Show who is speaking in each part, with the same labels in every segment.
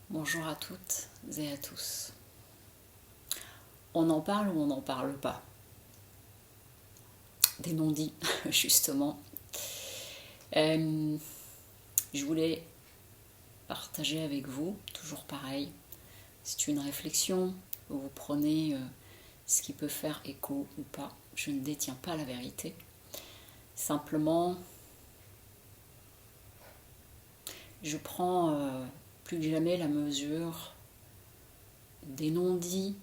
Speaker 1: Bonjour à toutes et à tous. On en parle ou on n'en parle pas? Des non-dits, justement. Je voulais partager avec vous, toujours pareil, c'est une réflexion, vous prenez ce qui peut faire écho ou pas. Je ne détiens pas la vérité. Simplement, je prends plus que jamais la mesure des non-dits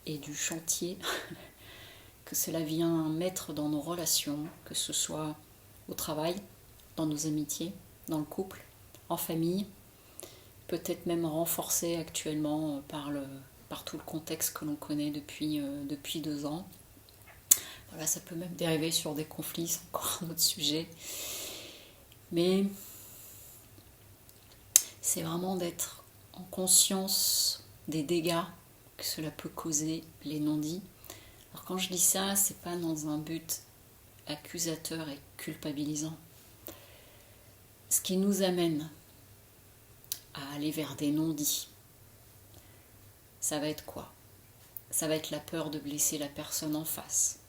Speaker 1: et du chantier que cela vient mettre dans nos relations, que ce soit au travail, dans nos amitiés, dans le couple, en famille, peut-être même renforcé actuellement par tout le contexte que l'on connaît depuis 2 ans. Voilà, ça peut même dériver sur des conflits, c'est encore un autre sujet. Mais c'est vraiment d'être en conscience des dégâts que cela peut causer, les non-dits. Alors quand je dis ça, c'est pas dans un but accusateur et culpabilisant. Ce qui nous amène à aller vers des non-dits, ça va être quoi? Ça va être la peur de blesser la personne en face.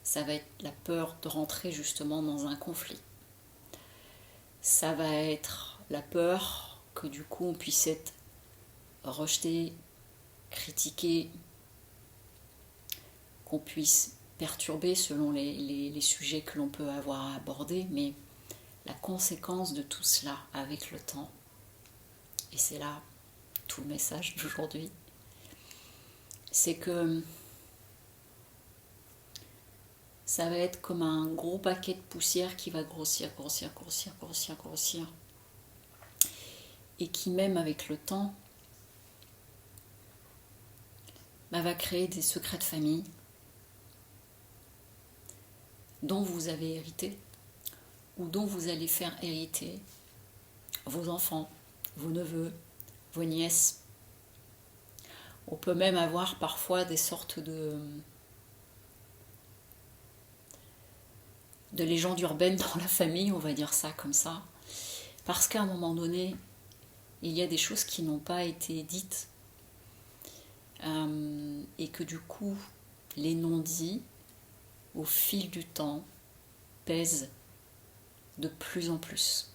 Speaker 1: Ça va être la peur de rentrer justement dans un conflit. Ça va être la peur que du coup on puisse être rejeté, critiqué, qu'on puisse perturber selon les sujets que l'on peut avoir à aborder, mais la conséquence de tout cela avec le temps, et c'est là tout le message d'aujourd'hui, c'est que ça va être comme un gros paquet de poussière qui va grossir, et qui même avec le temps va créer des secrets de famille dont vous avez hérité ou dont vous allez faire hériter vos enfants, vos neveux, vos nièces. On peut même avoir parfois des sortes de légendes urbaines dans la famille, on va dire ça comme ça, parce qu'à un moment donné, il y a des choses qui n'ont pas été dites et que du coup, les non-dits, au fil du temps, pèsent de plus en plus.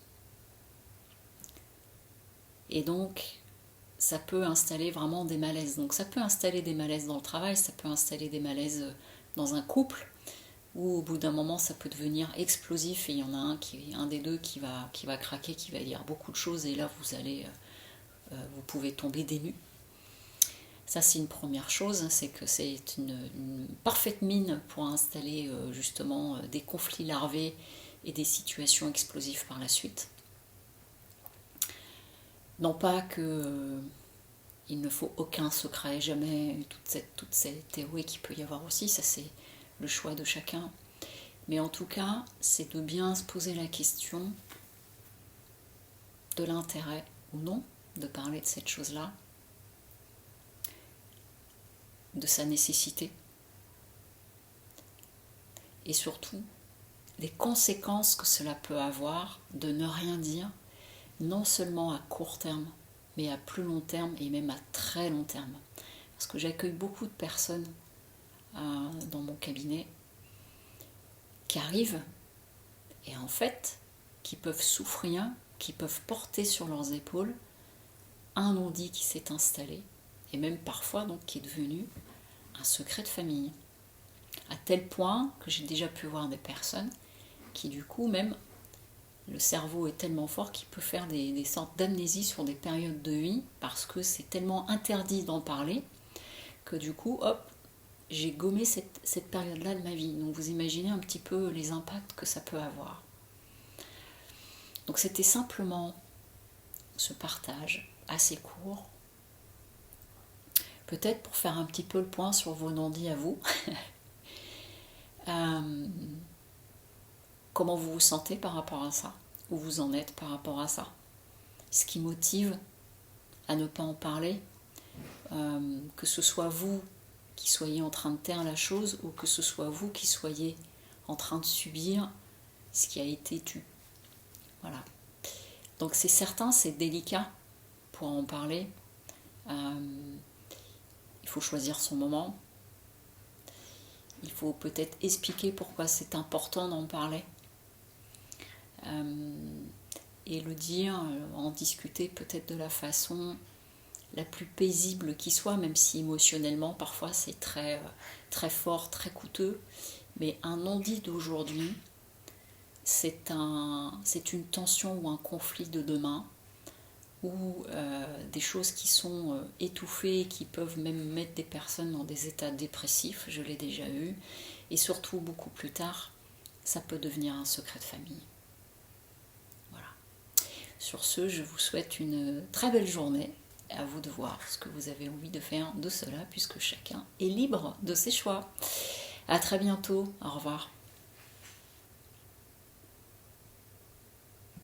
Speaker 1: Et donc, ça peut installer vraiment des malaises. Donc ça peut installer des malaises dans le travail, ça peut installer des malaises dans un couple, où au bout d'un moment ça peut devenir explosif et il y en a un des deux qui va craquer, qui va dire beaucoup de choses et là vous pouvez tomber des nues. Ça c'est une première chose, c'est que c'est une parfaite mine pour installer justement des conflits larvés et des situations explosives par la suite. Non pas que il ne faut aucun secret, jamais toute cette théorie qu'il peut y avoir aussi, ça c'est le choix de chacun. Mais en tout cas, c'est de bien se poser la question de l'intérêt ou non de parler de cette chose-là, de sa nécessité, et surtout des conséquences que cela peut avoir de ne rien dire, non seulement à court terme, mais à plus long terme et même à très long terme. Parce que j'accueille beaucoup de personnes dans mon cabinet qui arrivent et en fait qui peuvent souffrir, qui peuvent porter sur leurs épaules un non-dit qui s'est installé et même parfois donc qui est devenu un secret de famille. À tel point que j'ai déjà pu voir des personnes qui du coup même le cerveau est tellement fort qu'il peut faire des sortes d'amnésie sur des périodes de vie parce que c'est tellement interdit d'en parler que du coup hop, j'ai gommé cette période-là de ma vie. Donc vous imaginez un petit peu les impacts que ça peut avoir. Donc c'était simplement ce partage assez court, peut-être pour faire un petit peu le point sur vos non-dits à vous. Comment vous vous sentez par rapport à ça? Où vous en êtes par rapport à ça? Ce qui motive à ne pas en parler, que ce soit vous qui soyez en train de taire la chose ou que ce soit vous qui soyez en train de subir ce qui a été dû. Voilà. Donc c'est certain, c'est délicat pour en parler, Il faut choisir son moment. Il faut peut-être expliquer pourquoi c'est important d'en parler. Et le dire, en discuter peut-être de la façon la plus paisible qui soit, même si émotionnellement parfois c'est très, très fort, très coûteux. Mais un non-dit d'aujourd'hui, c'est une tension ou un conflit de demain, ou des choses qui sont étouffées, qui peuvent même mettre des personnes dans des états dépressifs, je l'ai déjà eu, et surtout beaucoup plus tard, ça peut devenir un secret de famille. Voilà. Sur ce, je vous souhaite une très belle journée, à vous de voir ce que vous avez envie de faire de cela, puisque chacun est libre de ses choix. À très bientôt, au revoir.